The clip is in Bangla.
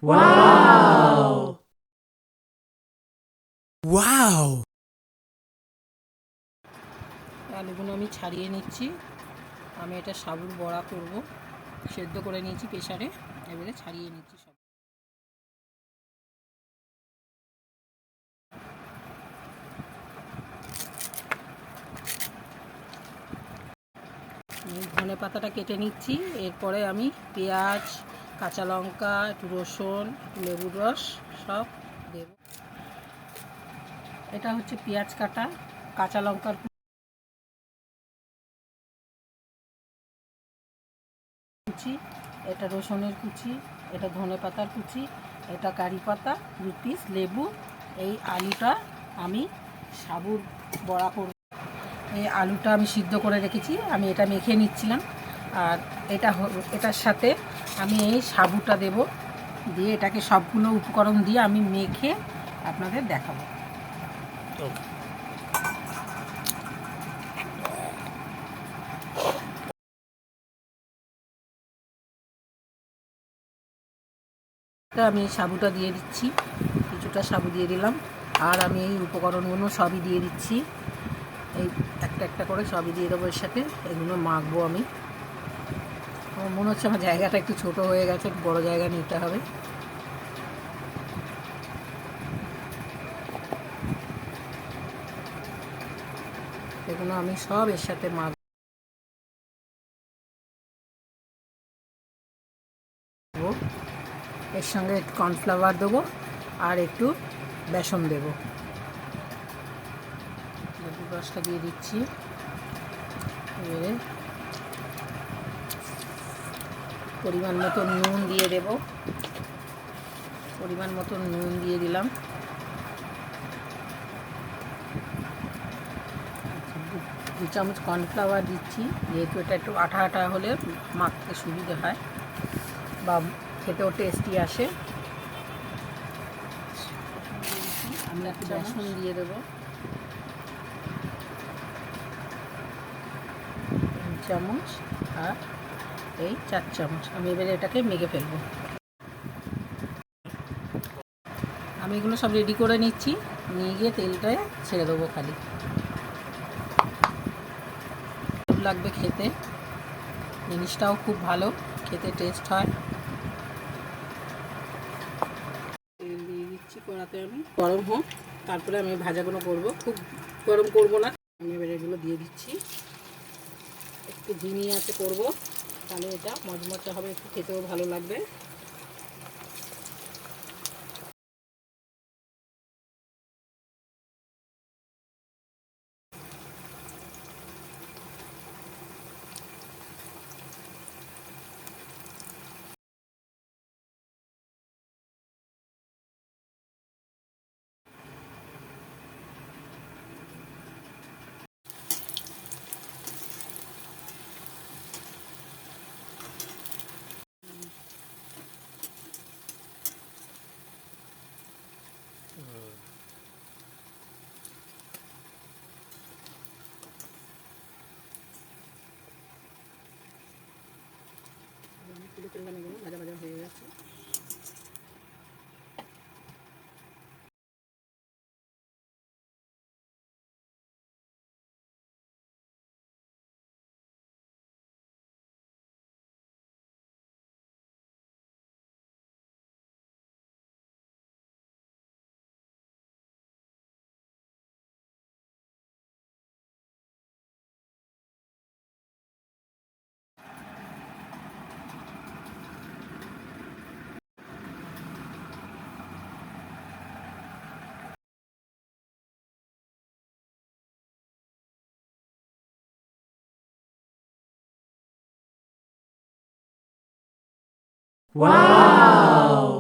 ওয়াও! ওয়াও! আলুগুলো আমি ছাড়িয়ে নিচ্ছি। আমি এটা সাবুর বড়া করব। সেদ্ধ করে নিয়েছি প্রেসারে, এবারে ছাড়িয়ে নিচ্ছি সব। ধনে পাতাটা কেটে নিচ্ছি। এরপরে আমি পেঁয়াজ, কাঁচা লঙ্কা, একটু রসুন, একটু লেবুর রস সব দেব। এটা হচ্ছে পেঁয়াজ কাটা, কাঁচা লঙ্কার কুচি, এটা রসুনের কুচি, এটা ধনে পাতার কুচি, এটা কারি পাতা, 2 পিস লেবু। এই আলুটা আমি সাবুর বড়া করব। এই আলুটা আমি সিদ্ধ করে রেখেছি, আমি এটা মেখে নিচ্ছিলাম। আর এটার সাথে আমি এই সাবুটা দেব, দিয়ে এটাকে সবগুলো উপকরণ দিয়ে আমি মেখে আপনাদের দেখাবো। আমি সাবুটা দিয়ে দিচ্ছি, কিছুটা সাবু দিয়ে দিলাম। আর আমি এই উপকরণগুলো সবই দিয়ে দিচ্ছি, এই একটা একটা করে সবই দিয়ে দেবো এর সাথে। এগুলো মাখবো আমি। আমার মনে হচ্ছে আমার জায়গাটা একটু ছোট হয়ে গেছে, একটু বড়ো জায়গা নিতে হবে। এগুলো আমি সব এর সাথে মাখবো। এর সঙ্গে একটু কর্নফ্লাওয়ার দেবো আর একটু বেসন দেবো। লেবুর রসটা দিয়ে দিচ্ছি। এবারে পরিমাণ মতো নুন দিয়ে দেব, পরিমাণ মতো নুন দিয়ে দিলাম। 2 চামচ কর্নফ্লাওয়ার দিচ্ছি, যেহেতু এটা একটু আঠা আঠা হলে মাখতে সুবিধে হয় বা খেতেও টেস্টি আসে। আমি একটু বেসন দিয়ে দেবো, 3 চামচ আর এই 4 চামচ। আমি এবারে এটাকে মেখে ফেলবো। আমি এগুলো সব রেডি করে নিচ্ছি, নিয়ে গিয়ে তেলটায় ছেড়ে দেবো খালি। লাগবে খেতে, জিনিসটাও খুব ভালো, খেতে টেস্ট হয়। তেল দিয়ে দিচ্ছি কড়াতে, আমি গরম হোক তারপরে আমি ভাজাগুলো করব, খুব গরম করব না। আমি এবার এগুলো দিয়ে দিচ্ছি, একটু ধিমি আঁচে করব, তাহলে এটা মচমচে হবে, একটু খেতেও ভালো লাগবে। ভাজা ভাজা হয়ে গেছে। ওয়াও!